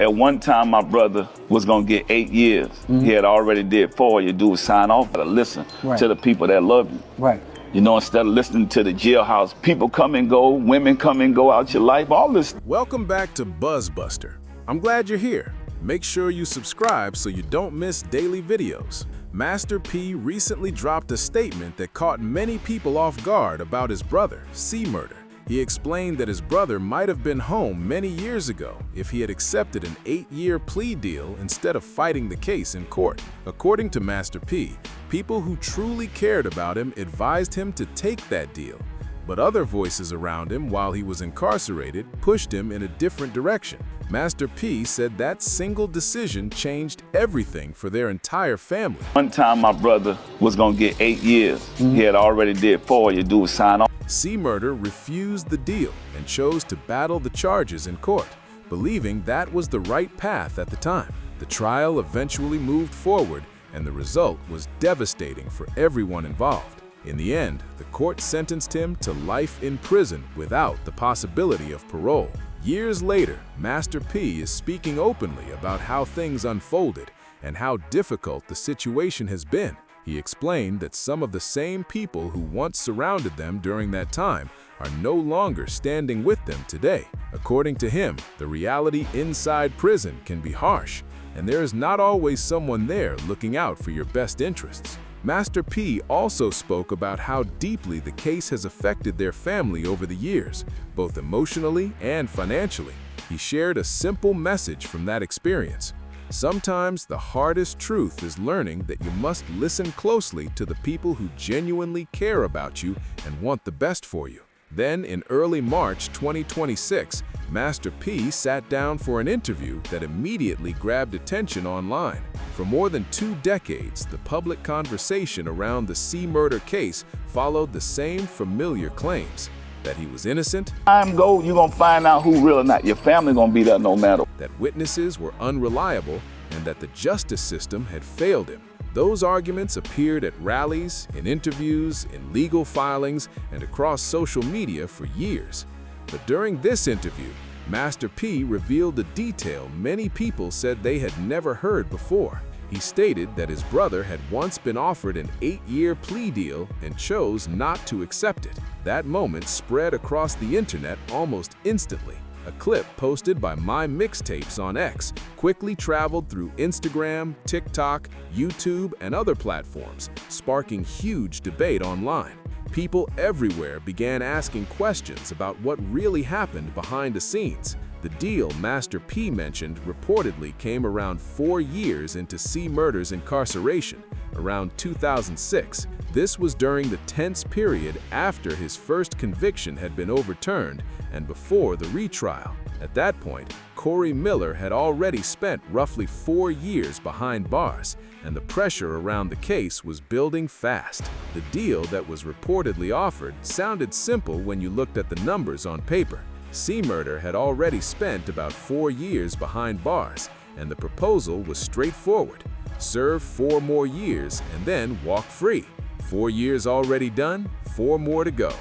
At one time, my brother was gonna get 8 years. He had already did 4. You do is sign off. Gotta listen to the people that love you. Right. You know, instead of listening to the jailhouse, people come and go, women come and go out your life, all this. Welcome back to BuzzBuster. I'm glad you're here. Make sure you subscribe so you don't miss daily videos. Master P recently dropped a statement that caught many people off guard about his brother, C Murder. He explained that his brother might have been home many years ago if he had accepted an 8-year plea deal instead of fighting the case in court. According to Master P, people who truly cared about him advised him to take that deal. But other voices around him while he was incarcerated pushed him in a different direction. Master P said that single decision changed everything for their entire family. One time my brother was gonna get 8 years. He had already did 4. You do is sign off. C Murder refused the deal and chose to battle the charges in court, believing that was the right path at the time. The trial eventually moved forward, and the result was devastating for everyone involved. In the end, the court sentenced him to life in prison without the possibility of parole. Years later, Master P is speaking openly about how things unfolded and how difficult the situation has been. He explained that some of the same people who once surrounded them during that time are no longer standing with them today. According to him, the reality inside prison can be harsh, and there is not always someone there looking out for your best interests. Master P also spoke about how deeply the case has affected their family over the years, both emotionally and financially. He shared a simple message from that experience. Sometimes the hardest truth is learning that you must listen closely to the people who genuinely care about you and want the best for you. Then, in early March 2026, Master P sat down for an interview that immediately grabbed attention online. For more than 2 decades, the public conversation around the C Murder case followed the same familiar claims: that he was innocent, Time go, you're gonna find out who real or not. Your family gonna be there no matter. that witnesses were unreliable, and that the justice system had failed him. Those arguments appeared at rallies, in interviews, in legal filings, and across social media for years. But during this interview, Master P revealed a detail many people said they had never heard before. He stated that his brother had once been offered an 8-year plea deal and chose not to accept it. That moment spread across the internet almost instantly. A clip posted by My Mixtapes on X quickly traveled through Instagram, TikTok, YouTube, and other platforms, sparking huge debate online. People everywhere began asking questions about what really happened behind the scenes. The deal Master P mentioned reportedly came around 4 years into C Murder's incarceration, around 2006. This was during the tense period after his first conviction had been overturned and before the retrial. At that point, Corey Miller had already spent roughly 4 years behind bars, and the pressure around the case was building fast. The deal that was reportedly offered sounded simple when you looked at the numbers on paper. C Murder had already spent about 4 years behind bars, and the proposal was straightforward: serve 4 more years and then walk free. 4 years already done, 4 more to go.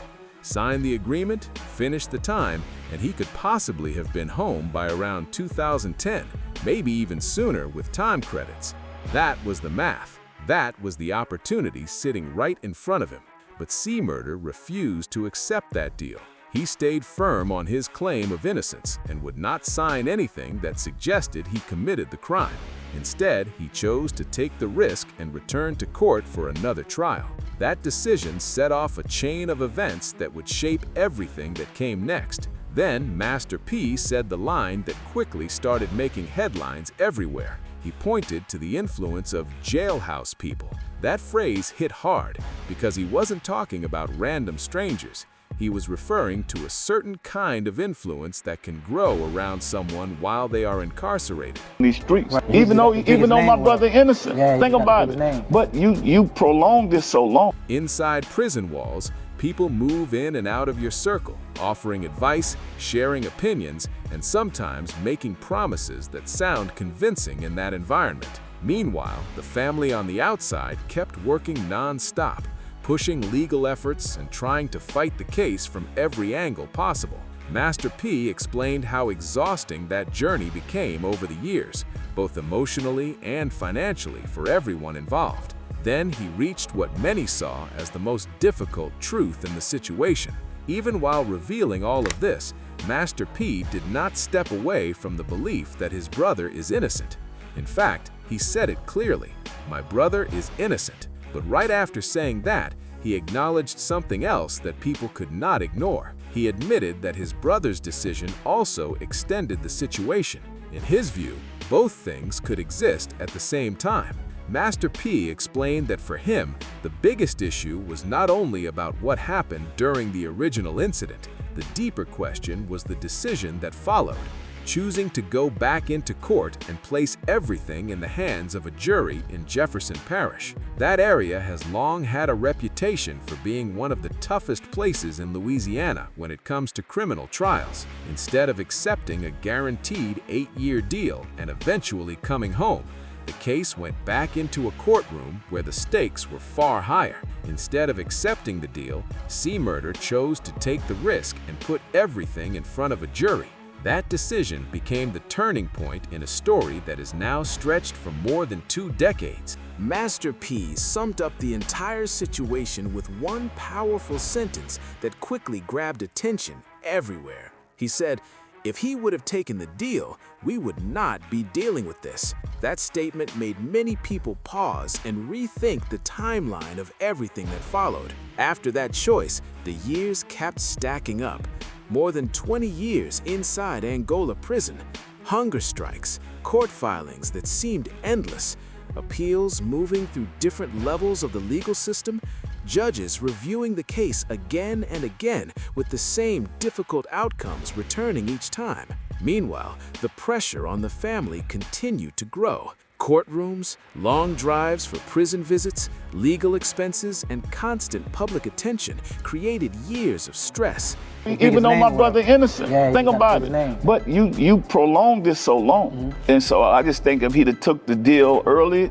Sign the agreement, finish the time, and he could possibly have been home by around 2010, maybe even sooner with time credits. That was the math. That was the opportunity sitting right in front of him. But C Murder refused to accept that deal. He stayed firm on his claim of innocence and would not sign anything that suggested he committed the crime. Instead, he chose to take the risk and return to court for another trial. That decision set off a chain of events that would shape everything that came next. Then, Master P said the line that quickly started making headlines everywhere. He pointed to the influence of jailhouse people. That phrase hit hard because he wasn't talking about random strangers. He was referring to a certain kind of influence that can grow around someone while they are incarcerated. These streets, Right. even though my brother innocent, Yeah, think about it. But you prolonged this so long. Inside prison walls, people move in and out of your circle, offering advice, sharing opinions, and sometimes making promises that sound convincing in that environment. Meanwhile, the family on the outside kept working non-stop, pushing legal efforts and trying to fight the case from every angle possible. Master P explained how exhausting that journey became over the years, both emotionally and financially for everyone involved. Then he reached what many saw as the most difficult truth in the situation. Even while revealing all of this, Master P did not step away from the belief that his brother is innocent. In fact, he said it clearly, "My brother is innocent." But right after saying that, he acknowledged something else that people could not ignore. He admitted that his brother's decision also extended the situation. In his view, both things could exist at the same time. Master P explained that for him, the biggest issue was not only about what happened during the original incident. The deeper question was the decision that followed, choosing to go back into court and place everything in the hands of a jury in Jefferson Parish. That area has long had a reputation for being one of the toughest places in Louisiana when it comes to criminal trials. Instead of accepting a guaranteed 8-year deal and eventually coming home, the case went back into a courtroom where the stakes were far higher. Instead of accepting the deal, C. Murder chose to take the risk and put everything in front of a jury. That decision became the turning point in a story that is now stretched for more than 2 decades. Master P summed up the entire situation with one powerful sentence that quickly grabbed attention everywhere. He said, "If he would have taken the deal, we would not be dealing with this." That statement made many people pause and rethink the timeline of everything that followed. After that choice, the years kept stacking up. More than 20 years inside Angola prison, hunger strikes, court filings that seemed endless, appeals moving through different levels of the legal system, judges reviewing the case again and again with the same difficult outcomes returning each time. Meanwhile, the pressure on the family continued to grow. Courtrooms, long drives for prison visits, legal expenses, and constant public attention created years of stress. Even though my brother innocent, think about it. But you prolonged this so long. And so I just think if he'd have took the deal early,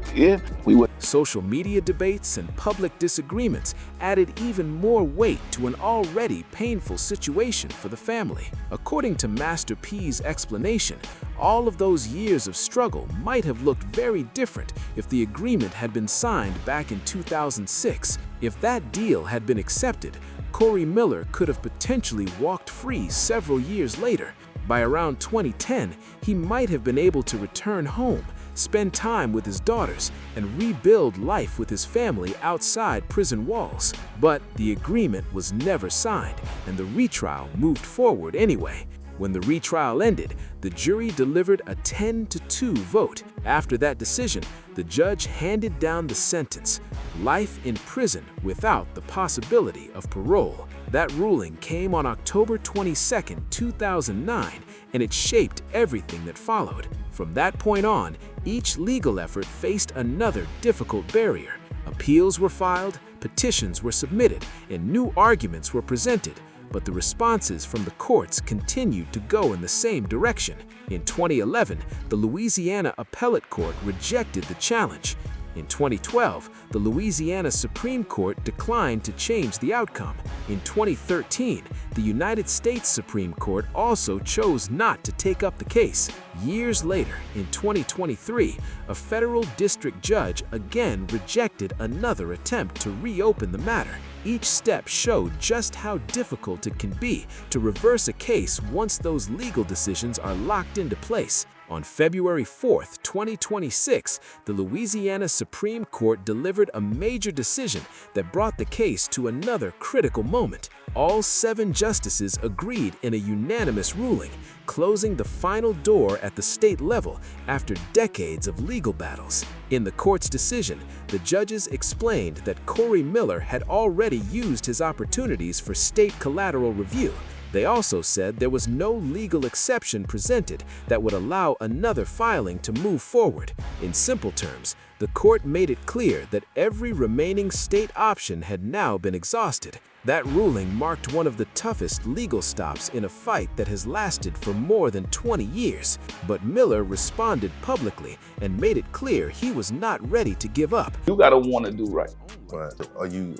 we would. Social media debates and public disagreements added even more weight to an already painful situation for the family. According to Master P's explanation, all of those years of struggle might have looked very different if the agreement had been signed back in 2006. If that deal had been accepted, Corey Miller could have potentially walked free several years later. By around 2010, he might have been able to return home, spend time with his daughters, and rebuild life with his family outside prison walls. But the agreement was never signed, and the retrial moved forward anyway. When the retrial ended, the jury delivered a 10-2 vote. After that decision, the judge handed down the sentence: life in prison without the possibility of parole. That ruling came on October 22, 2009, and it shaped everything that followed. From that point on, each legal effort faced another difficult barrier. Appeals were filed, petitions were submitted, and new arguments were presented. But the responses from the courts continued to go in the same direction. In 2011, the Louisiana Appellate Court rejected the challenge. In 2012, the Louisiana Supreme Court declined to change the outcome. In 2013, the United States Supreme Court also chose not to take up the case. Years later, in 2023, a federal district judge again rejected another attempt to reopen the matter. Each step showed just how difficult it can be to reverse a case once those legal decisions are locked into place. On February 4, 2026, the Louisiana Supreme Court delivered a major decision that brought the case to another critical moment. All 7 justices agreed in a unanimous ruling, closing the final door at the state level after decades of legal battles. In the court's decision, the judges explained that Corey Miller had already used his opportunities for state collateral review. They also said there was no legal exception presented that would allow another filing to move forward. In simple terms, the court made it clear that every remaining state option had now been exhausted. That ruling marked one of the toughest legal stops in a fight that has lasted for more than 20 years. But Miller responded publicly and made it clear he was not ready to give up. You gotta want to do right. Right. Are you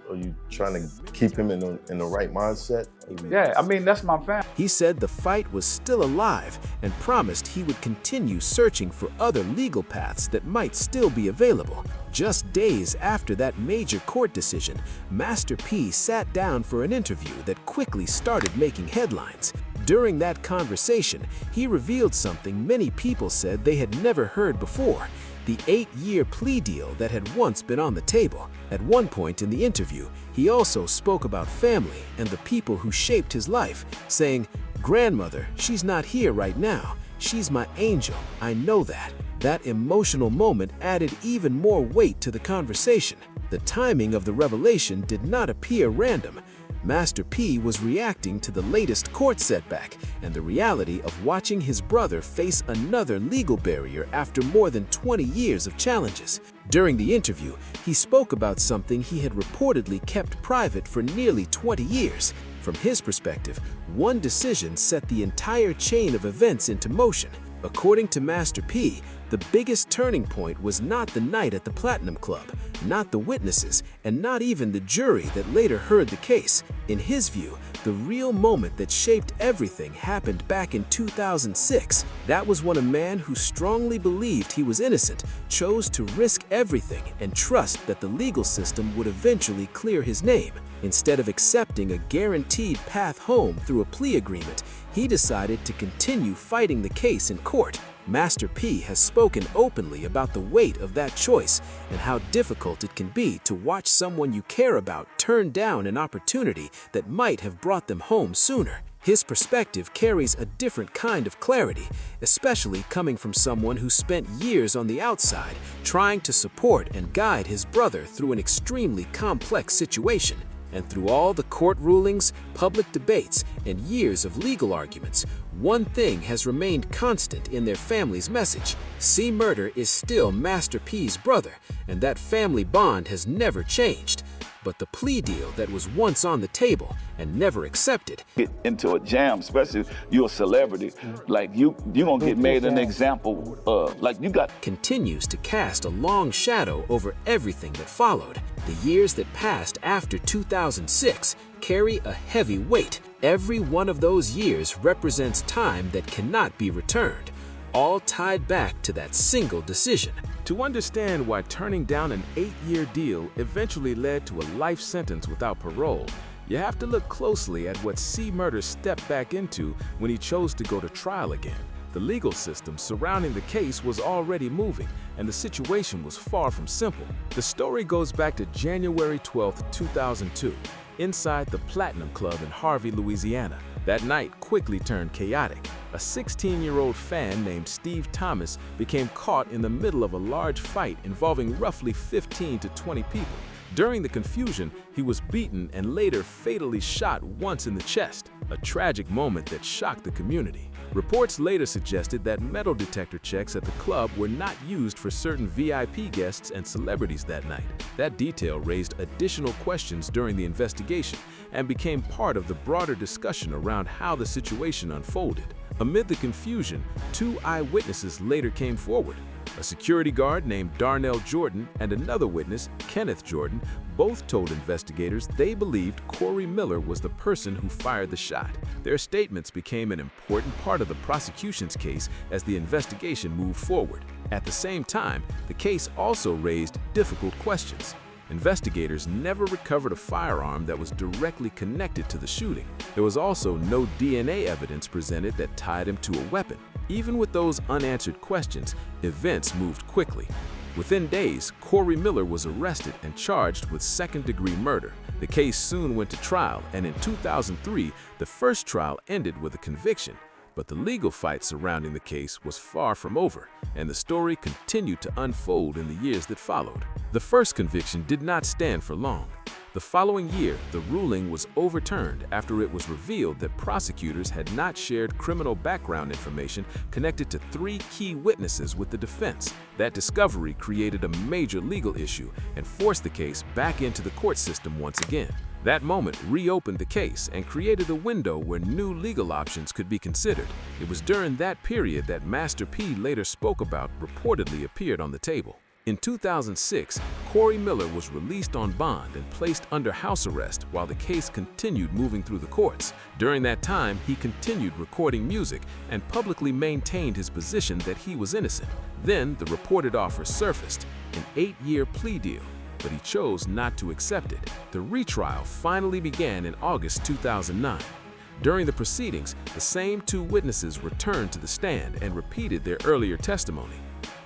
trying to keep him in the right mindset? Yeah, I mean, that's my family. He said the fight was still alive and promised he would continue searching for other legal paths that might still be available. Just days after that major court decision, Master P sat down for an interview that quickly started making headlines. During that conversation, he revealed something many people said they had never heard before: the 8-year plea deal that had once been on the table. At one point in the interview, he also spoke about family and the people who shaped his life, saying, "Grandmother, she's not here right now. She's my angel, I know that." That emotional moment added even more weight to the conversation. The timing of the revelation did not appear random. Master P was reacting to the latest court setback and the reality of watching his brother face another legal barrier after more than 20 years of challenges. During the interview, he spoke about something he had reportedly kept private for nearly 20 years. From his perspective, one decision set the entire chain of events into motion. According to Master P, the biggest turning point was not the night at the Platinum Club, not the witnesses, and not even the jury that later heard the case. In his view, the real moment that shaped everything happened back in 2006. That was when a man who strongly believed he was innocent chose to risk everything and trust that the legal system would eventually clear his name. Instead of accepting a guaranteed path home through a plea agreement, he decided to continue fighting the case in court. Master P has spoken openly about the weight of that choice and how difficult it can be to watch someone you care about turn down an opportunity that might have brought them home sooner. His perspective carries a different kind of clarity, especially coming from someone who spent years on the outside trying to support and guide his brother through an extremely complex situation. And through all the court rulings, public debates, and years of legal arguments, one thing has remained constant in their family's message: C. Murder is still Master P's brother, and that family bond has never changed. But the plea deal that was once on the table and never accepted. Get into a jam, especially if you're a celebrity, like you gonna get made an example of, like you got. Continues to cast a long shadow over everything that followed. The years that passed after 2006 carry a heavy weight. Every one of those years represents time that cannot be returned, all tied back to that single decision. To understand why turning down an 8-year deal eventually led to a life sentence without parole, you have to look closely at what C. Murder stepped back into when he chose to go to trial again. The legal system surrounding the case was already moving, and the situation was far from simple. The story goes back to January 12, 2002, inside the Platinum Club in Harvey, Louisiana. That night quickly turned chaotic. A 16-year-old fan named Steve Thomas became caught in the middle of a large fight involving roughly 15 to 20 people. During the confusion, he was beaten and later fatally shot once in the chest, a tragic moment that shocked the community. Reports later suggested that metal detector checks at the club were not used for certain VIP guests and celebrities that night. That detail raised additional questions during the investigation and became part of the broader discussion around how the situation unfolded. Amid the confusion, 2 eyewitnesses later came forward. A security guard named Darnell Jordan and another witness, Kenneth Jordan, both told investigators they believed Corey Miller was the person who fired the shot. Their statements became an important part of the prosecution's case as the investigation moved forward. At the same time, the case also raised difficult questions. Investigators never recovered a firearm that was directly connected to the shooting. There was also no DNA evidence presented that tied him to a weapon. Even with those unanswered questions, events moved quickly. Within days, Corey Miller was arrested and charged with second-degree murder. The case soon went to trial, and in 2003, the first trial ended with a conviction. But the legal fight surrounding the case was far from over, and the story continued to unfold in the years that followed. The first conviction did not stand for long. The following year, the ruling was overturned after it was revealed that prosecutors had not shared criminal background information connected to 3 key witnesses with the defense. That discovery created a major legal issue and forced the case back into the court system once again. That moment reopened the case and created a window where new legal options could be considered. It was during that period that Master P later spoke about reportedly appeared on the table. In 2006, Corey Miller was released on bond and placed under house arrest while the case continued moving through the courts. During that time, he continued recording music and publicly maintained his position that he was innocent. Then, the reported offer surfaced, an 8-year plea deal, but he chose not to accept it. The retrial finally began in August 2009. During the proceedings, the same 2 witnesses returned to the stand and repeated their earlier testimony.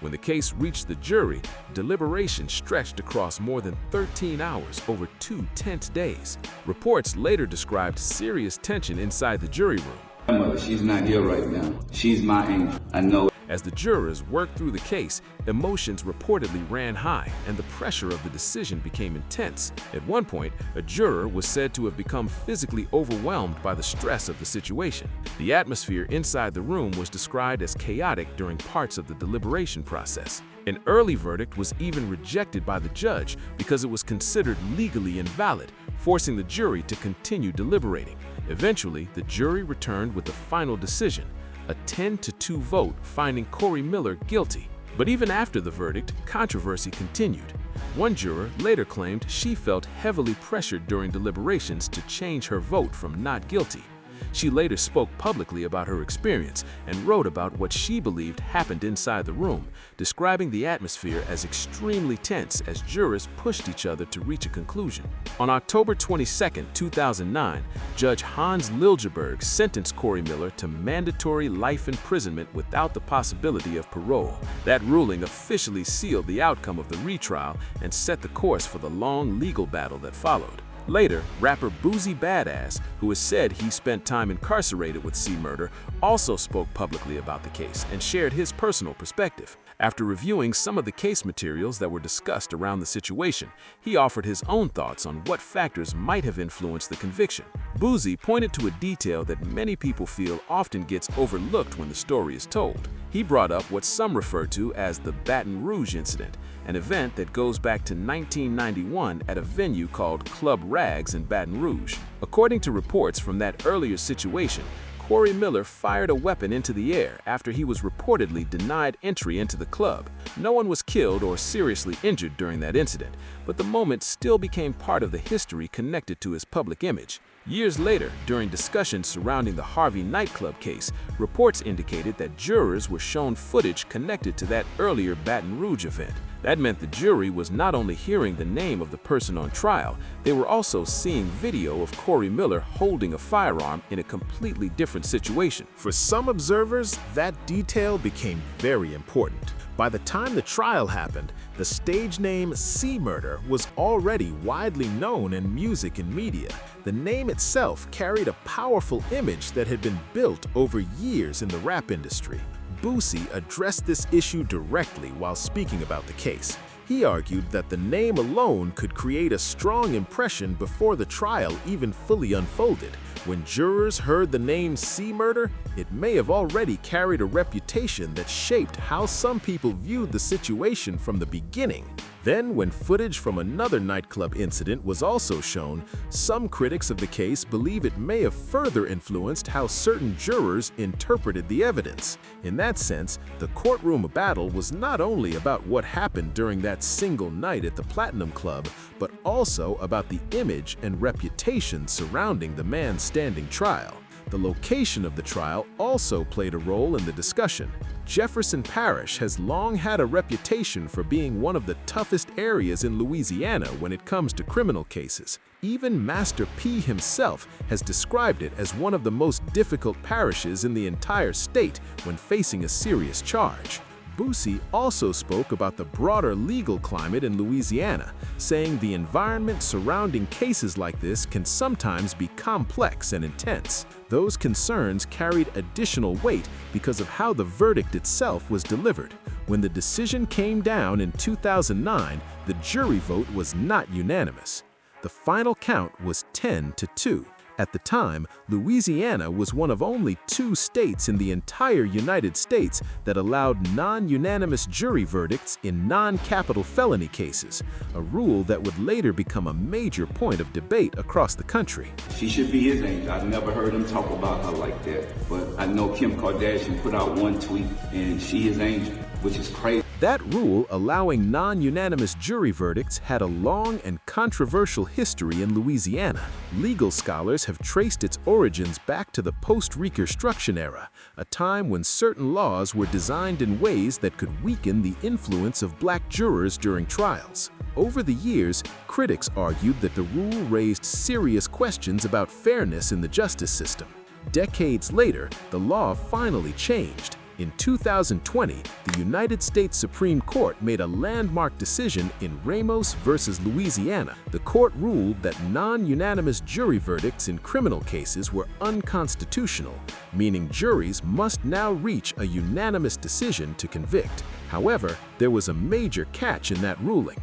When the case reached the jury, deliberation stretched across more than 13 hours over 2 tense days. Reports later described serious tension inside the jury room. My mother, she's not here right now. She's my angel. I know it. As the jurors worked through the case, emotions reportedly ran high and the pressure of the decision became intense. At one point, a juror was said to have become physically overwhelmed by the stress of the situation. The atmosphere inside the room was described as chaotic during parts of the deliberation process. An early verdict was even rejected by the judge because it was considered legally invalid, forcing the jury to continue deliberating. Eventually, the jury returned with the final decision, a 10-2 vote finding Corey Miller guilty. But even after the verdict, controversy continued. One juror later claimed she felt heavily pressured during deliberations to change her vote from not guilty. She later spoke publicly about her experience and wrote about what she believed happened inside the room, describing the atmosphere as extremely tense as jurors pushed each other to reach a conclusion. On October 22, 2009, Judge Hans Liljeberg sentenced Corey Miller to mandatory life imprisonment without the possibility of parole. That ruling officially sealed the outcome of the retrial and set the course for the long legal battle that followed. Later, rapper Boosie Badass, who has said he spent time incarcerated with C-Murder, also spoke publicly about the case and shared his personal perspective. After reviewing some of the case materials that were discussed around the situation, he offered his own thoughts on what factors might have influenced the conviction. Boosie pointed to a detail that many people feel often gets overlooked when the story is told. He brought up what some refer to as the Baton Rouge incident, an event that goes back to 1991 at a venue called Club Rags in Baton Rouge. According to reports from that earlier situation, Corey Miller fired a weapon into the air after he was reportedly denied entry into the club. No one was killed or seriously injured during that incident, but the moment still became part of the history connected to his public image. Years later, during discussions surrounding the Harvey nightclub case, reports indicated that jurors were shown footage connected to that earlier Baton Rouge event. That meant the jury was not only hearing the name of the person on trial, they were also seeing video of Corey Miller holding a firearm in a completely different situation. For some observers, that detail became very important. By the time the trial happened, the stage name C-Murder was already widely known in music and media. The name itself carried a powerful image that had been built over years in the rap industry. Boosie addressed this issue directly while speaking about the case. He argued that the name alone could create a strong impression before the trial even fully unfolded. When jurors heard the name C-Murder, it may have already carried a reputation that shaped how some people viewed the situation from the beginning. Then, when footage from another nightclub incident was also shown, some critics of the case believe it may have further influenced how certain jurors interpreted the evidence. In that sense, the courtroom battle was not only about what happened during that single night at the Platinum Club, but also about the image and reputation surrounding the man standing trial. The location of the trial also played a role in the discussion. Jefferson Parish has long had a reputation for being one of the toughest areas in Louisiana when it comes to criminal cases. Even Master P himself has described it as one of the most difficult parishes in the entire state when facing a serious charge. Boosie also spoke about the broader legal climate in Louisiana, saying the environment surrounding cases like this can sometimes be complex and intense. Those concerns carried additional weight because of how the verdict itself was delivered. When the decision came down in 2009, the jury vote was not unanimous. The final count was 10-2. At the time, Louisiana was one of only 2 states in the entire United States that allowed non-unanimous jury verdicts in non-capital felony cases, a rule that would later become a major point of debate across the country. She should be his angel. I've never heard him talk about her like that. But I know Kim Kardashian put out one tweet and she his angel, which is crazy. That rule allowing non-unanimous jury verdicts had a long and controversial history in Louisiana. Legal scholars have traced its origins back to the post-Reconstruction era, a time when certain laws were designed in ways that could weaken the influence of black jurors during trials. Over the years, critics argued that the rule raised serious questions about fairness in the justice system. Decades later, the law finally changed. In 2020, the United States Supreme Court made a landmark decision in Ramos versus Louisiana. The court ruled that non-unanimous jury verdicts in criminal cases were unconstitutional, meaning juries must now reach a unanimous decision to convict. However, there was a major catch in that ruling.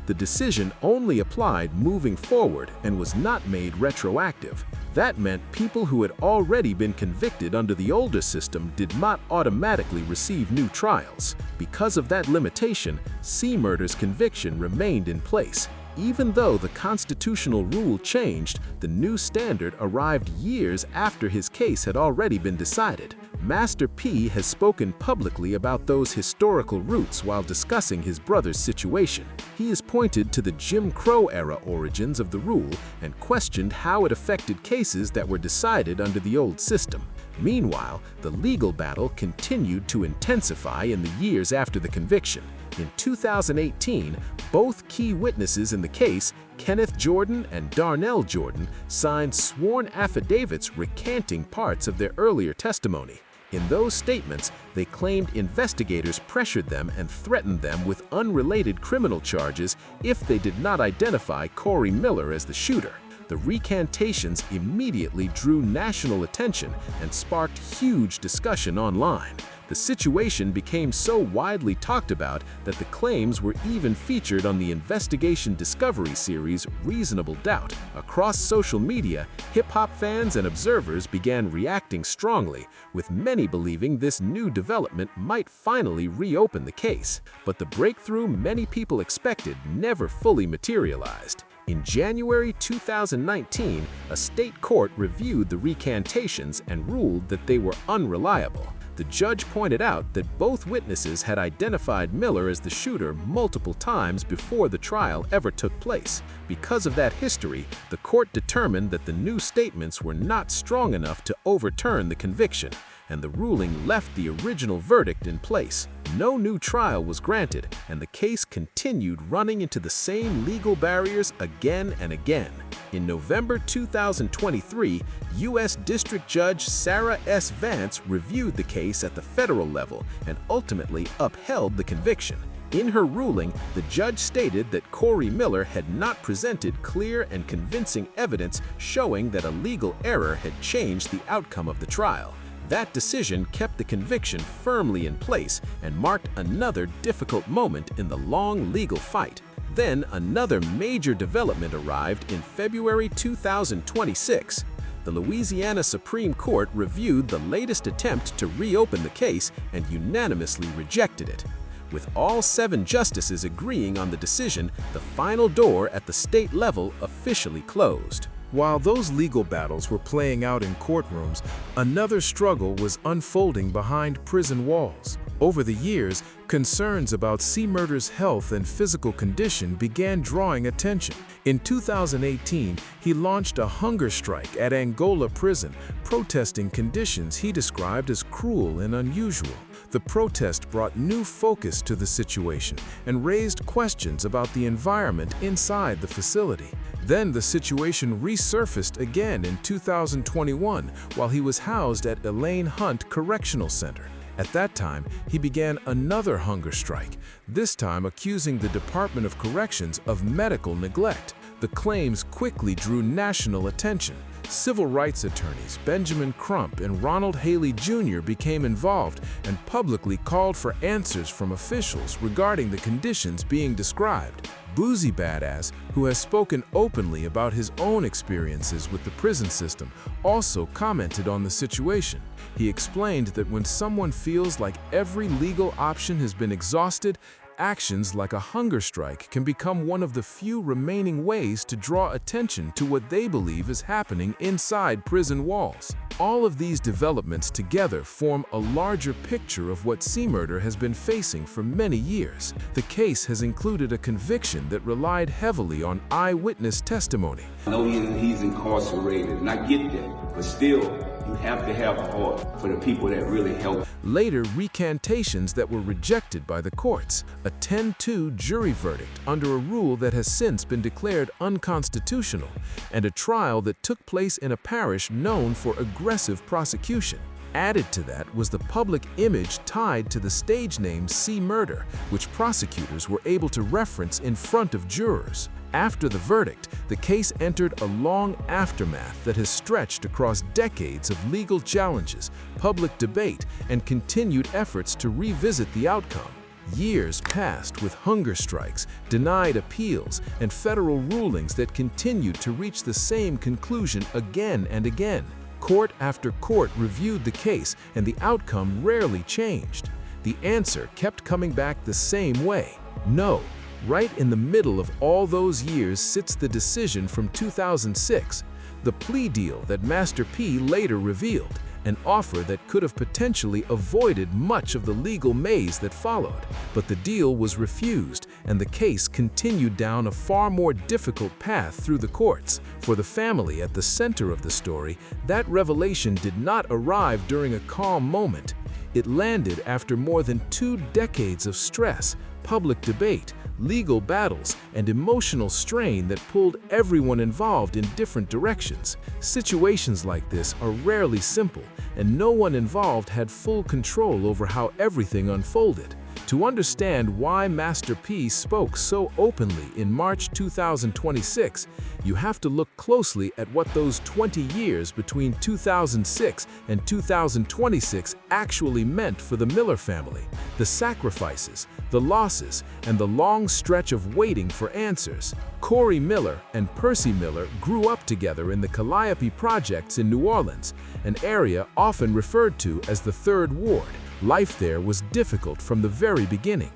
The decision only applied moving forward and was not made retroactive. That meant people who had already been convicted under the older system did not automatically receive new trials. Because of that limitation, C. Murder's conviction remained in place. Even though the constitutional rule changed, the new standard arrived years after his case had already been decided. Master P has spoken publicly about those historical roots while discussing his brother's situation. He has pointed to the Jim Crow era origins of the rule and questioned how it affected cases that were decided under the old system. Meanwhile, the legal battle continued to intensify in the years after the conviction. In 2018, both key witnesses in the case, Kenneth Jordan and Darnell Jordan, signed sworn affidavits recanting parts of their earlier testimony. In those statements, they claimed investigators pressured them and threatened them with unrelated criminal charges if they did not identify Corey Miller as the shooter. The recantations immediately drew national attention and sparked huge discussion online. The situation became so widely talked about that the claims were even featured on the investigation discovery series Reasonable Doubt. Across social media, hip-hop fans and observers began reacting strongly, with many believing this new development might finally reopen the case. But the breakthrough many people expected never fully materialized. In January 2019, a state court reviewed the recantations and ruled that they were unreliable. The judge pointed out that both witnesses had identified Miller as the shooter multiple times before the trial ever took place. Because of that history, the court determined that the new statements were not strong enough to overturn the conviction, and the ruling left the original verdict in place. No new trial was granted, and the case continued running into the same legal barriers again and again. In November 2023, U.S. District Judge Sarah S. Vance reviewed the case at the federal level and ultimately upheld the conviction. In her ruling, the judge stated that Corey Miller had not presented clear and convincing evidence showing that a legal error had changed the outcome of the trial. That decision kept the conviction firmly in place and marked another difficult moment in the long legal fight. Then another major development arrived in February 2026. The Louisiana Supreme Court reviewed the latest attempt to reopen the case and unanimously rejected it. With all 7 justices agreeing on the decision, the final door at the state level officially closed. While those legal battles were playing out in courtrooms, another struggle was unfolding behind prison walls. Over the years, concerns about C. Murder's health and physical condition began drawing attention. In 2018, he launched a hunger strike at Angola prison, protesting conditions he described as cruel and unusual. The protest brought new focus to the situation and raised questions about the environment inside the facility. Then the situation resurfaced again in 2021 while he was housed at Elaine Hunt Correctional Center. At that time, he began another hunger strike, this time accusing the Department of Corrections of medical neglect. The claims quickly drew national attention. Civil rights attorneys Benjamin Crump and Ronald Haley Jr. became involved and publicly called for answers from officials regarding the conditions being described. Boozy Badass, who has spoken openly about his own experiences with the prison system, also commented on the situation. He explained that when someone feels like every legal option has been exhausted, actions like a hunger strike can become one of the few remaining ways to draw attention to what they believe is happening inside prison walls. All of these developments together form a larger picture of what C-Murder has been facing for many years. The case has included a conviction that relied heavily on eyewitness testimony. I know he's incarcerated, and I get that, but still, you have to have a heart for the people that really help. Later, recantations that were rejected by the courts, a 10-2 jury verdict under a rule that has since been declared unconstitutional, and a trial that took place in a parish known for aggressive prosecution. Added to that was the public image tied to the stage name C-Murder, which prosecutors were able to reference in front of jurors. After the verdict, the case entered a long aftermath that has stretched across decades of legal challenges, public debate, and continued efforts to revisit the outcome. Years passed with hunger strikes, denied appeals, and federal rulings that continued to reach the same conclusion again and again. Court after court reviewed the case, and the outcome rarely changed. The answer kept coming back the same way: no. Right in the middle of all those years sits the decision from 2006, the plea deal that Master P later revealed, an offer that could have potentially avoided much of the legal maze that followed. But the deal was refused, and the case continued down a far more difficult path through the courts. For the family at the center of the story, that revelation did not arrive during a calm moment. It landed after more than 2 decades of stress, public debate, legal battles, and emotional strain that pulled everyone involved in different directions. Situations like this are rarely simple, and no one involved had full control over how everything unfolded. To understand why Master P spoke so openly in March 2026, you have to look closely at what those 20 years between 2006 and 2026 actually meant for the Miller family. The sacrifices, the losses, and the long stretch of waiting for answers. Corey Miller and Percy Miller grew up together in the Calliope Projects in New Orleans, an area often referred to as the Third Ward. Life there was difficult from the very beginning.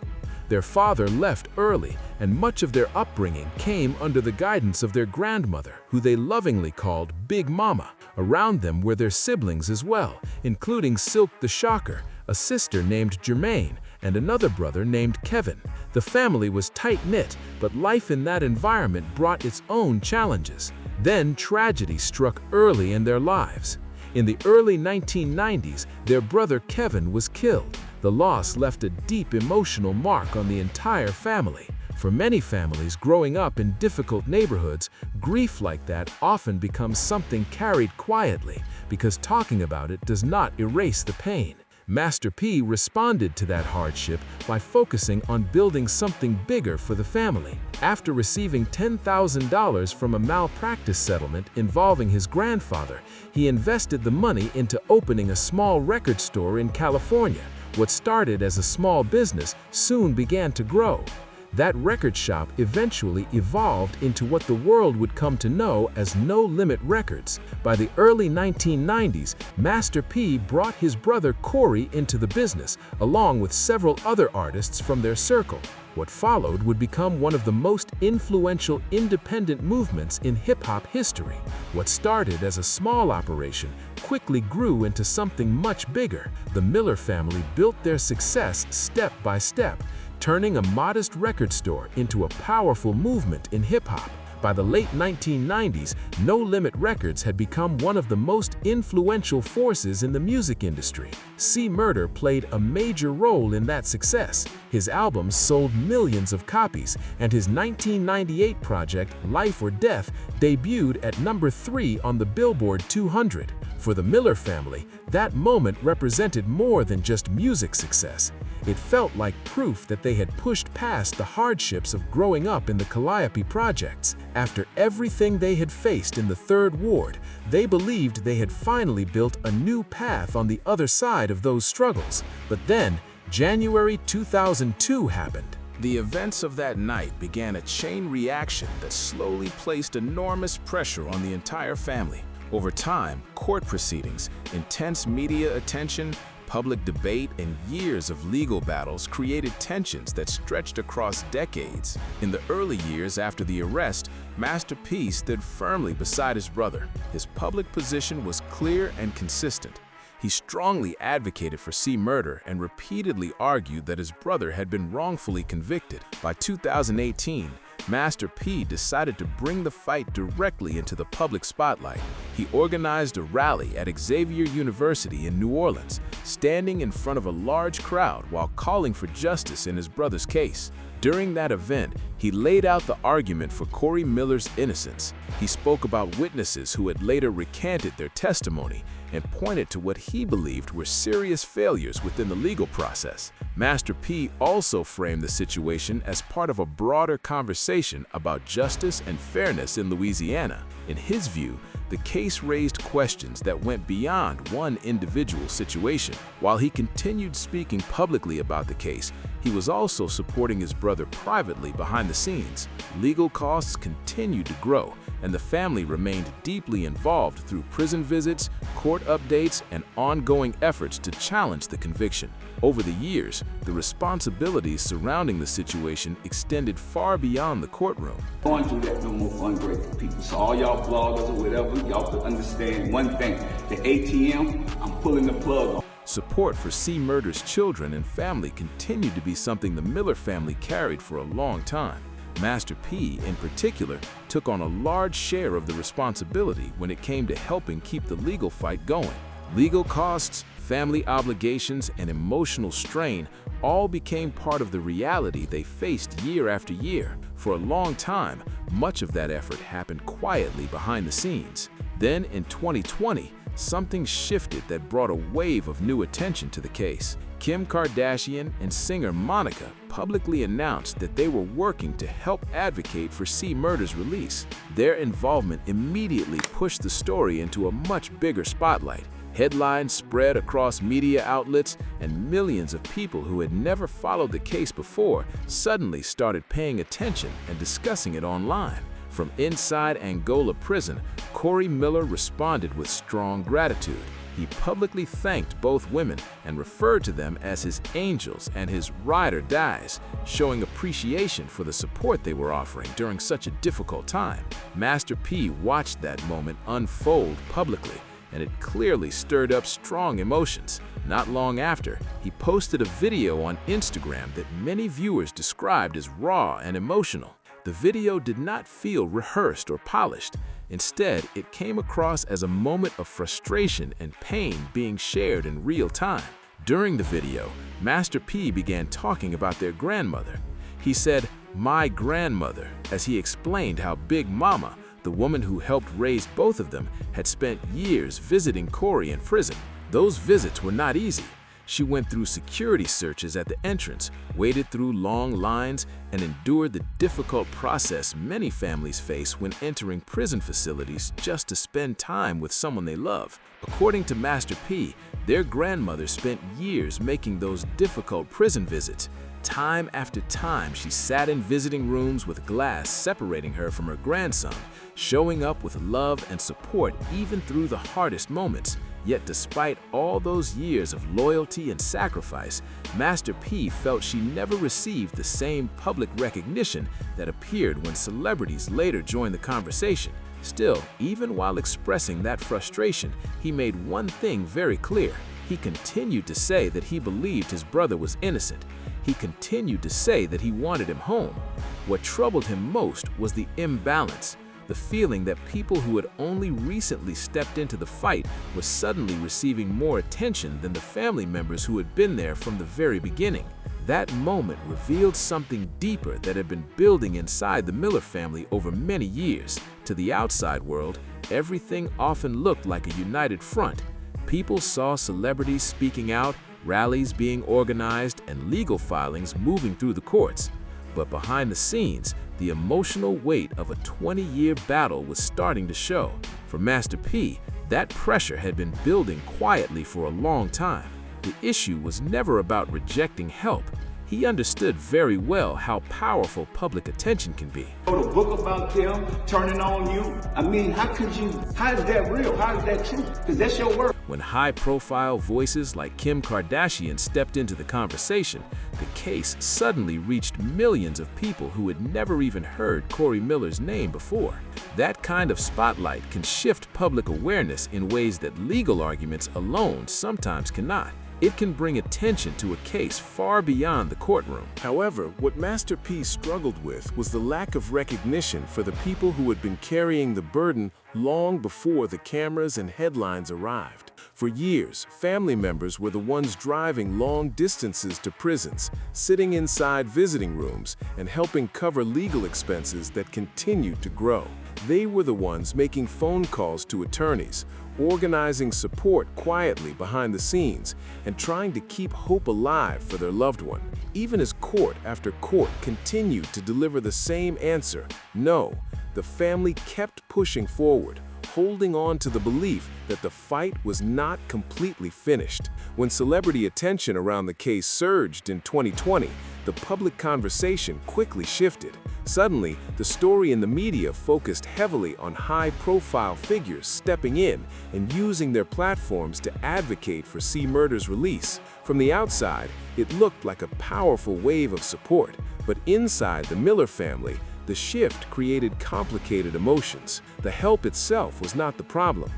Their father left early, and much of their upbringing came under the guidance of their grandmother, who they lovingly called Big Mama. Around them were their siblings as well, including Silk the Shocker, a sister named Jermaine, and another brother named Kevin. The family was tight-knit, but life in that environment brought its own challenges. Then tragedy struck early in their lives. In the early 1990s, their brother Kevin was killed. The loss left a deep emotional mark on the entire family. For many families growing up in difficult neighborhoods, grief like that often becomes something carried quietly, because talking about it does not erase the pain. Master P responded to that hardship by focusing on building something bigger for the family. After receiving $10,000 from a malpractice settlement involving his grandfather, he invested the money into opening a small record store in California. What started as a small business soon began to grow. That record shop eventually evolved into what the world would come to know as No Limit Records. By the early 1990s, Master P brought his brother Corey into the business, along with several other artists from their circle. What followed would become one of the most influential independent movements in hip-hop history. What started as a small operation quickly grew into something much bigger. The Miller family built their success step by step, turning a modest record store into a powerful movement in hip-hop. By the late 1990s, No Limit Records had become one of the most influential forces in the music industry. C-Murder played a major role in that success. His albums sold millions of copies, and his 1998 project, Life or Death, debuted at number 3 on the Billboard 200. For the Miller family, that moment represented more than just music success. It felt like proof that they had pushed past the hardships of growing up in the Calliope Projects. After everything they had faced in the Third Ward, they believed they had finally built a new path on the other side of those struggles. But then, January 2002 happened. The events of that night began a chain reaction that slowly placed enormous pressure on the entire family. Over time, court proceedings, intense media attention, public debate, and years of legal battles created tensions that stretched across decades. In the early years after the arrest, Master P stood firmly beside his brother. His public position was clear and consistent. He strongly advocated for C murder and repeatedly argued that his brother had been wrongfully convicted. By 2018, Master P decided to bring the fight directly into the public spotlight. He organized a rally at Xavier University in New Orleans, standing in front of a large crowd while calling for justice in his brother's case. During that event, he laid out the argument for Corey Miller's innocence. He spoke about witnesses who had later recanted their testimony and pointed to what he believed were serious failures within the legal process. Master P also framed the situation as part of a broader conversation about justice and fairness in Louisiana. In his view, the case raised questions that went beyond one individual situation. While he continued speaking publicly about the case, he was also supporting his brother privately behind the scenes. Legal costs continued to grow, and the family remained deeply involved through prison visits, court updates, and ongoing efforts to challenge the conviction. Over the years, the responsibilities surrounding the situation extended far beyond the courtroom. Going through that no more fundraising, people. So all y'all bloggers or whatever, y'all could understand one thing. The ATM, I'm pulling the plug on. Support for C Murder's children and family continued to be something the Miller family carried for a long time. Master P, in particular, took on a large share of the responsibility when it came to helping keep the legal fight going. Legal costs, family obligations, and emotional strain all became part of the reality they faced year after year. For a long time, much of that effort happened quietly behind the scenes. Then, in 2020, something shifted that brought a wave of new attention to the case. Kim Kardashian and singer Monica publicly announced that they were working to help advocate for C Murder's release. Their involvement immediately pushed the story into a much bigger spotlight. Headlines spread across media outlets, and millions of people who had never followed the case before suddenly started paying attention and discussing it online. From inside Angola prison, Corey Miller responded with strong gratitude. He publicly thanked both women and referred to them as his angels and his ride or dies, showing appreciation for the support they were offering during such a difficult time. Master P watched that moment unfold publicly, and it clearly stirred up strong emotions. Not long after, he posted a video on Instagram that many viewers described as raw and emotional. The video did not feel rehearsed or polished. Instead, it came across as a moment of frustration and pain being shared in real time. During the video, Master P began talking about their grandmother. He said, "My grandmother," as he explained how Big Mama, the woman who helped raise both of them, had spent years visiting Corey in prison. Those visits were not easy. She went through security searches at the entrance, waded through long lines, and endured the difficult process many families face when entering prison facilities just to spend time with someone they love. According to Master P, their grandmother spent years making those difficult prison visits. Time after time, she sat in visiting rooms with glass separating her from her grandson, showing up with love and support even through the hardest moments. Yet despite all those years of loyalty and sacrifice, Master P felt she never received the same public recognition that appeared when celebrities later joined the conversation. Still, even while expressing that frustration, he made one thing very clear. He continued to say that he believed his brother was innocent. He continued to say that he wanted him home. What troubled him most was the imbalance. The feeling that people who had only recently stepped into the fight were suddenly receiving more attention than the family members who had been there from the very beginning. That moment revealed something deeper that had been building inside the Miller family over many years. To the outside world, everything often looked like a united front. People saw celebrities speaking out, rallies being organized, and legal filings moving through the courts. But behind the scenes, the emotional weight of a 20-year battle was starting to show. For Master P, that pressure had been building quietly for a long time. The issue was never about rejecting help. He He understood very well how powerful public attention can be. Wrote a book about them turning on you. I mean, how is that real? How is that true? Because that's your word. When high-profile voices like Kim Kardashian stepped into the conversation, the case suddenly reached millions of people who had never even heard Corey Miller's name before. That kind of spotlight can shift public awareness in ways that legal arguments alone sometimes cannot. It can bring attention to a case far beyond the courtroom. However, what Master P struggled with was the lack of recognition for the people who had been carrying the burden long before the cameras and headlines arrived. For years, family members were the ones driving long distances to prisons, sitting inside visiting rooms, and helping cover legal expenses that continued to grow. They were the ones making phone calls to attorneys, organizing support quietly behind the scenes, and trying to keep hope alive for their loved one. Even as court after court continued to deliver the same answer, no, the family kept pushing forward, holding on to the belief that the fight was not completely finished. When celebrity attention around the case surged in 2020, the public conversation quickly shifted. Suddenly, the story in the media focused heavily on high-profile figures stepping in and using their platforms to advocate for C. Murder's release. From the outside, it looked like a powerful wave of support, but inside the Miller family, the shift created complicated emotions. The help itself was not the problem.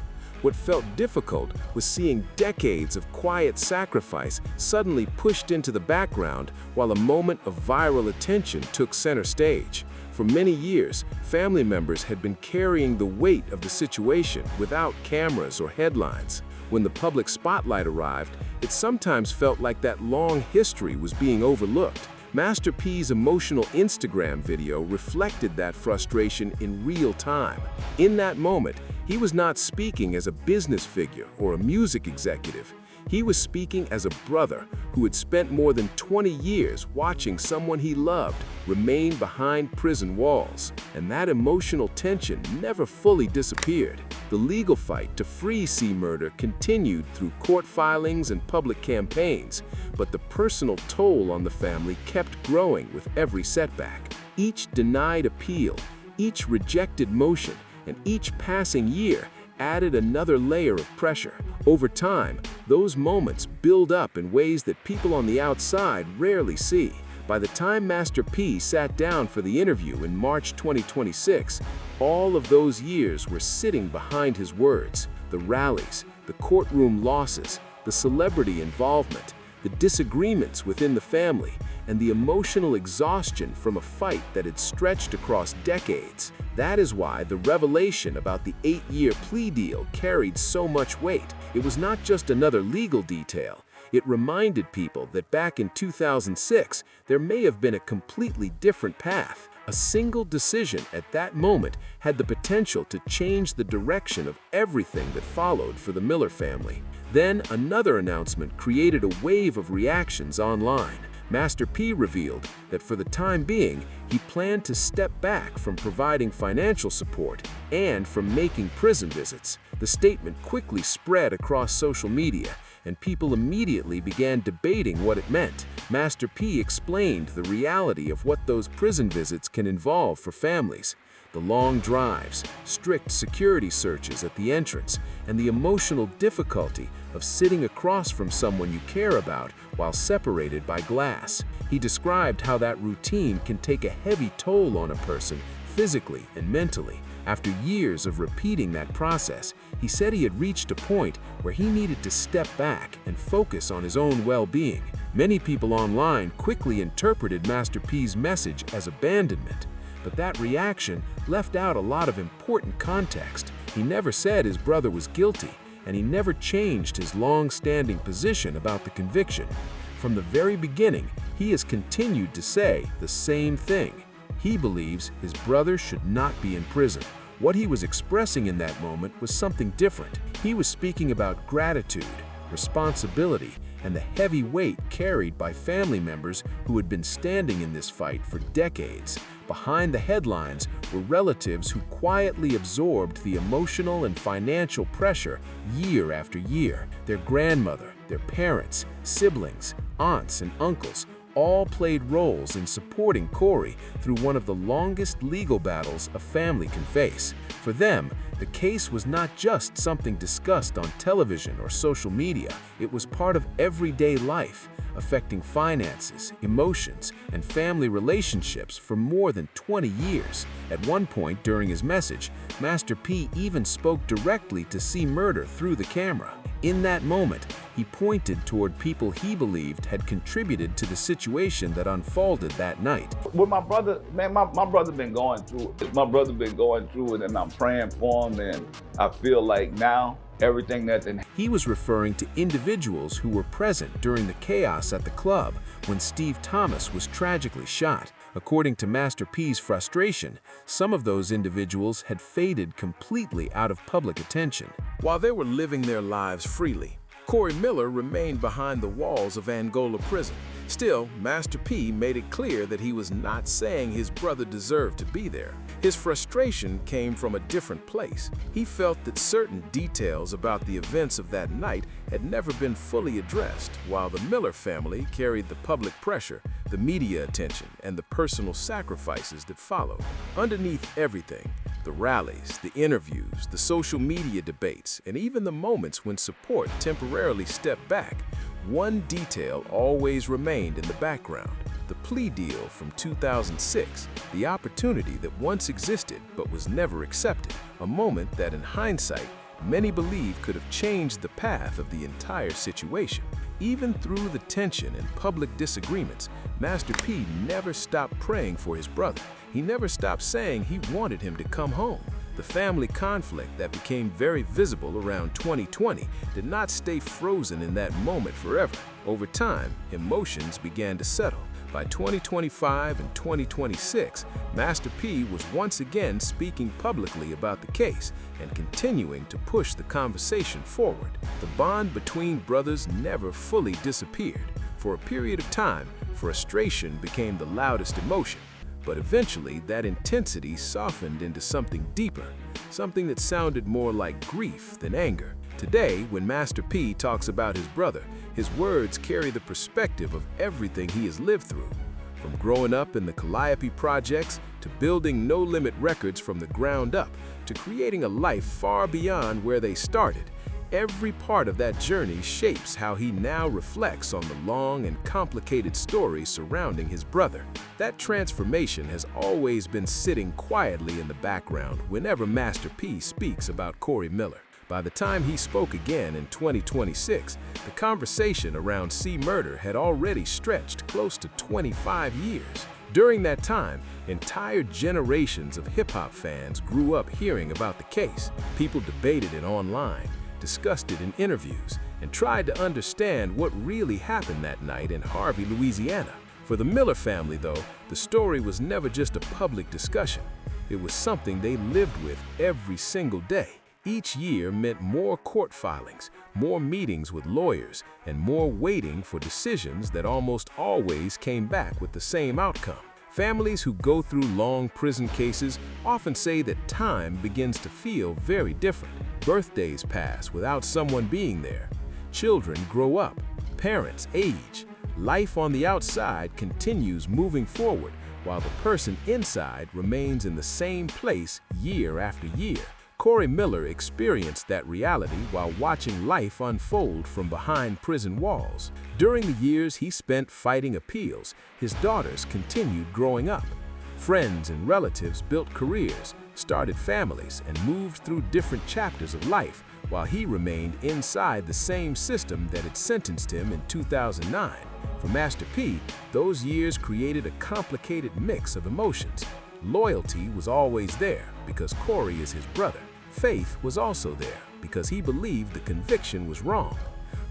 What felt difficult was seeing decades of quiet sacrifice suddenly pushed into the background while a moment of viral attention took center stage. For many years, family members had been carrying the weight of the situation without cameras or headlines. When the public spotlight arrived, it sometimes felt like that long history was being overlooked. Master P's emotional Instagram video reflected that frustration in real time. In that moment, he was not speaking as a business figure or a music executive. He was speaking as a brother who had spent more than 20 years watching someone he loved remain behind prison walls. And that emotional tension never fully disappeared. The legal fight to free C. Murder continued through court filings and public campaigns, but the personal toll on the family kept growing with every setback. Each denied appeal, each rejected motion, and each passing year added another layer of pressure. Over time, those moments build up in ways that people on the outside rarely see. By the time Master P sat down for the interview in March 2026, all of those years were sitting behind his words. The rallies, the courtroom losses, the celebrity involvement, the disagreements within the family, and the emotional exhaustion from a fight that had stretched across decades. That is why the revelation about the 8-year plea deal carried so much weight. It was not just another legal detail. It reminded people that back in 2006, there may have been a completely different path. A single decision at that moment had the potential to change the direction of everything that followed for the Miller family. Then another announcement created a wave of reactions online. Master P revealed that for the time being, he planned to step back from providing financial support and from making prison visits. The statement quickly spread across social media, and people immediately began debating what it meant. Master P explained the reality of what those prison visits can involve for families. The long drives, strict security searches at the entrance, and the emotional difficulty of sitting across from someone you care about while separated by glass. He described how that routine can take a heavy toll on a person physically and mentally. After years of repeating that process, he said he had reached a point where he needed to step back and focus on his own well-being. Many people online quickly interpreted Master P's message as abandonment, but that reaction left out a lot of important context. He never said his brother was guilty, and he never changed his long-standing position about the conviction. From the very beginning, he has continued to say the same thing. He believes his brother should not be in prison. What he was expressing in that moment was something different. He was speaking about gratitude, responsibility, and the heavy weight carried by family members who had been standing in this fight for decades. Behind the headlines were relatives who quietly absorbed the emotional and financial pressure year after year. Their grandmother, their parents, siblings, aunts, and uncles all played roles in supporting Corey through one of the longest legal battles a family can face. For them, the case was not just something discussed on television or social media. It was part of everyday life, affecting finances, emotions, and family relationships for more than 20 years. At one point during his message, Master P even spoke directly to C. Murder through the camera. In that moment, he pointed toward people he believed had contributed to the situation that unfolded that night. With my brother, man, my brother been going through it. My brother been going through it, and I'm praying for him, and I feel like now everything that he was referring to individuals who were present during the chaos at the club when Steve Thomas was tragically shot. According to Master P's frustration, some of those individuals had faded completely out of public attention. While they were living their lives freely, Corey Miller remained behind the walls of Angola prison. Still, Master P made it clear that he was not saying his brother deserved to be there. His frustration came from a different place. He felt that certain details about the events of that night had never been fully addressed, while the Miller family carried the public pressure, the media attention, and the personal sacrifices that followed. Underneath everything, the rallies, the interviews, the social media debates, and even the moments when support temporarily stepped back, one detail always remained in the background: the plea deal from 2006, the opportunity that once existed but was never accepted, a moment that in hindsight, many believe could have changed the path of the entire situation. Even through the tension and public disagreements, Master P never stopped praying for his brother. He never stopped saying he wanted him to come home. The family conflict that became very visible around 2020 did not stay frozen in that moment forever. Over time, emotions began to settle. By 2025 and 2026, Master P was once again speaking publicly about the case and continuing to push the conversation forward. The bond between brothers never fully disappeared. For a period of time, frustration became the loudest emotion. But eventually, that intensity softened into something deeper, something that sounded more like grief than anger. Today, when Master P talks about his brother, his words carry the perspective of everything he has lived through. From growing up in the Calliope projects, to building No Limit Records from the ground up, to creating a life far beyond where they started, every part of that journey shapes how he now reflects on the long and complicated story surrounding his brother. That transformation has always been sitting quietly in the background whenever Master P speaks about Corey Miller. By the time he spoke again in 2026, the conversation around C. Murder had already stretched close to 25 years. During that time, entire generations of hip-hop fans grew up hearing about the case. People debated it online, discussed it in interviews, and tried to understand what really happened that night in Harvey, Louisiana. For the Miller family, though, the story was never just a public discussion. It was something they lived with every single day. Each year meant more court filings, more meetings with lawyers, and more waiting for decisions that almost always came back with the same outcome. Families who go through long prison cases often say that time begins to feel very different. Birthdays pass without someone being there. Children grow up. Parents age. Life on the outside continues moving forward, while the person inside remains in the same place year after year. Corey Miller experienced that reality while watching life unfold from behind prison walls. During the years he spent fighting appeals, his daughters continued growing up. Friends and relatives built careers, started families, and moved through different chapters of life, while he remained inside the same system that had sentenced him in 2009. For Master P, those years created a complicated mix of emotions. Loyalty was always there because Corey is his brother. Faith was also there because he believed the conviction was wrong.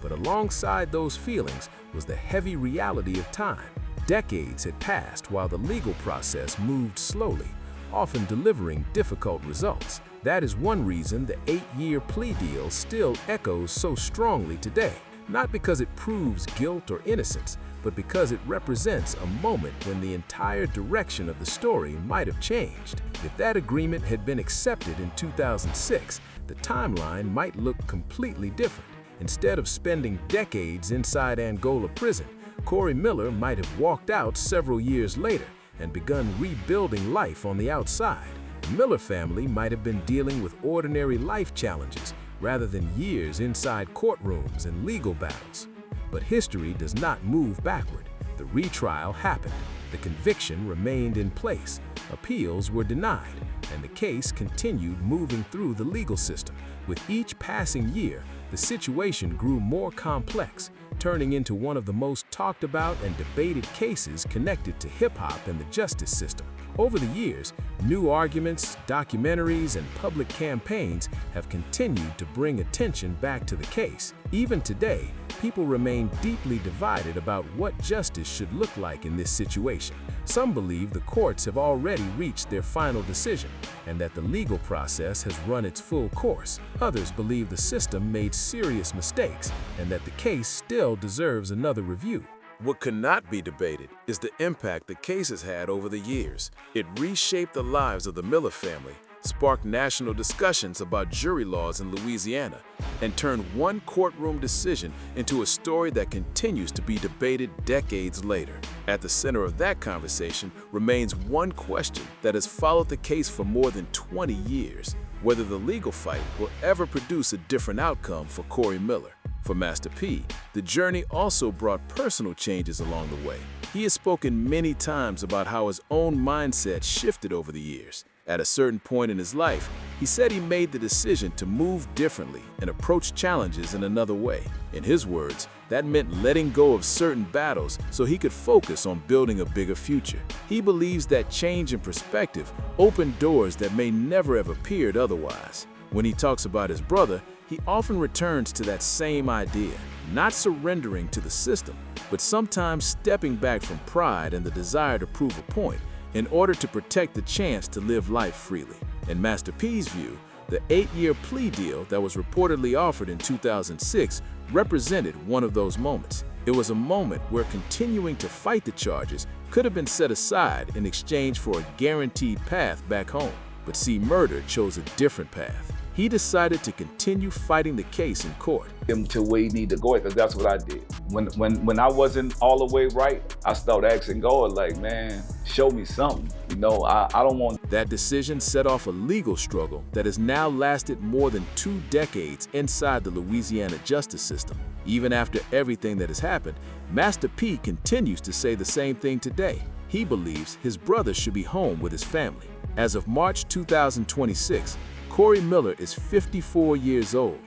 But alongside those feelings was the heavy reality of time. Decades had passed while the legal process moved slowly, often delivering difficult results. That is one reason the 8-year plea deal still echoes so strongly today. Not because it proves guilt or innocence, but because it represents a moment when the entire direction of the story might have changed. If that agreement had been accepted in 2006, the timeline might look completely different. Instead of spending decades inside Angola prison, Corey Miller might have walked out several years later and begun rebuilding life on the outside. The Miller family might have been dealing with ordinary life challenges rather than years inside courtrooms and legal battles. But history does not move backward. The retrial happened. The conviction remained in place. Appeals were denied, and the case continued moving through the legal system. With each passing year, the situation grew more complex, turning into one of the most talked about and debated cases connected to hip-hop and the justice system. Over the years, new arguments, documentaries, and public campaigns have continued to bring attention back to the case. Even today, people remain deeply divided about what justice should look like in this situation. Some believe the courts have already reached their final decision and that the legal process has run its full course. Others believe the system made serious mistakes and that the case still deserves another review. What cannot be debated is the impact the case has had over the years. It reshaped the lives of the Miller family, sparked national discussions about jury laws in Louisiana, and turned one courtroom decision into a story that continues to be debated decades later. At the center of that conversation remains one question that has followed the case for more than 20 years: whether the legal fight will ever produce a different outcome for Corey Miller. For Master P, the journey also brought personal changes along the way. He has spoken many times about how his own mindset shifted over the years. At a certain point in his life, he said he made the decision to move differently and approach challenges in another way. In his words, that meant letting go of certain battles so he could focus on building a bigger future. He believes that change in perspective opened doors that may never have appeared otherwise. When he talks about his brother, he often returns to that same idea, not surrendering to the system, but sometimes stepping back from pride and the desire to prove a point in order to protect the chance to live life freely. In Master P's view, the 8-year plea deal that was reportedly offered in 2006 represented one of those moments. It was a moment where continuing to fight the charges could have been set aside in exchange for a guaranteed path back home. But C. Murder chose a different path. He decided to continue fighting the case in court. Him to where he need to go, because that's what I did. When I wasn't all the way right, I started asking God, like, man, show me something. You know, I don't want. That decision set off a legal struggle that has now lasted more than 2 decades inside the Louisiana justice system. Even after everything that has happened, Master P continues to say the same thing today. He believes his brother should be home with his family. As of March 2026, Corey Miller is 54 years old.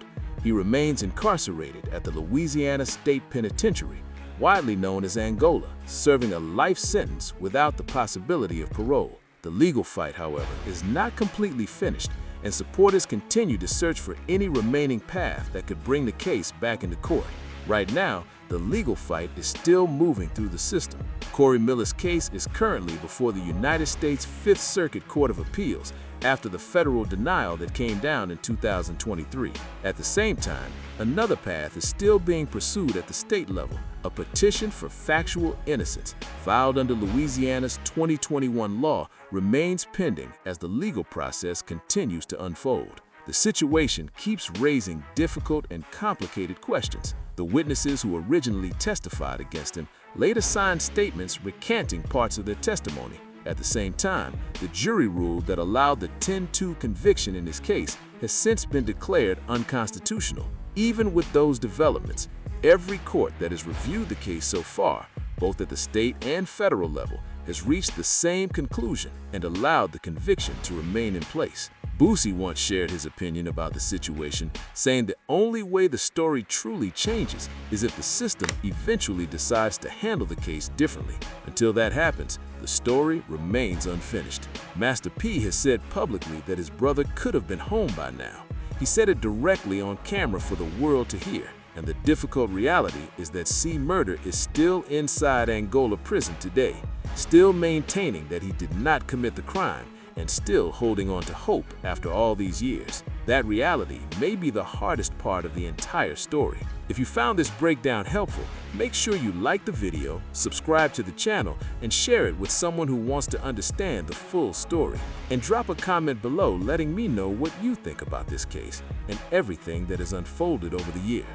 He remains incarcerated at the Louisiana State Penitentiary, widely known as Angola, serving a life sentence without the possibility of parole. The legal fight, however, is not completely finished, and supporters continue to search for any remaining path that could bring the case back into court. Right now, the legal fight is still moving through the system. Corey Miller's case is currently before the United States Fifth Circuit Court of Appeals after the federal denial that came down in 2023. At the same time, another path is still being pursued at the state level, a petition for factual innocence filed under Louisiana's 2021 law remains pending as the legal process continues to unfold. The situation keeps raising difficult and complicated questions. The witnesses who originally testified against him later signed statements recanting parts of their testimony. At the same time, the jury rule that allowed the 10-2 conviction in his case has since been declared unconstitutional. Even with those developments, every court that has reviewed the case so far, both at the state and federal level, has reached the same conclusion and allowed the conviction to remain in place. Boosie once shared his opinion about the situation, saying the only way the story truly changes is if the system eventually decides to handle the case differently. Until that happens, the story remains unfinished. Master P has said publicly that his brother could have been home by now. He said it directly on camera for the world to hear, and the difficult reality is that C. Murder is still inside Angola prison today, still maintaining that he did not commit the crime, and still holding on to hope after all these years. That reality may be the hardest part of the entire story. If you found this breakdown helpful, make sure you like the video, subscribe to the channel, and share it with someone who wants to understand the full story. And drop a comment below letting me know what you think about this case and everything that has unfolded over the years.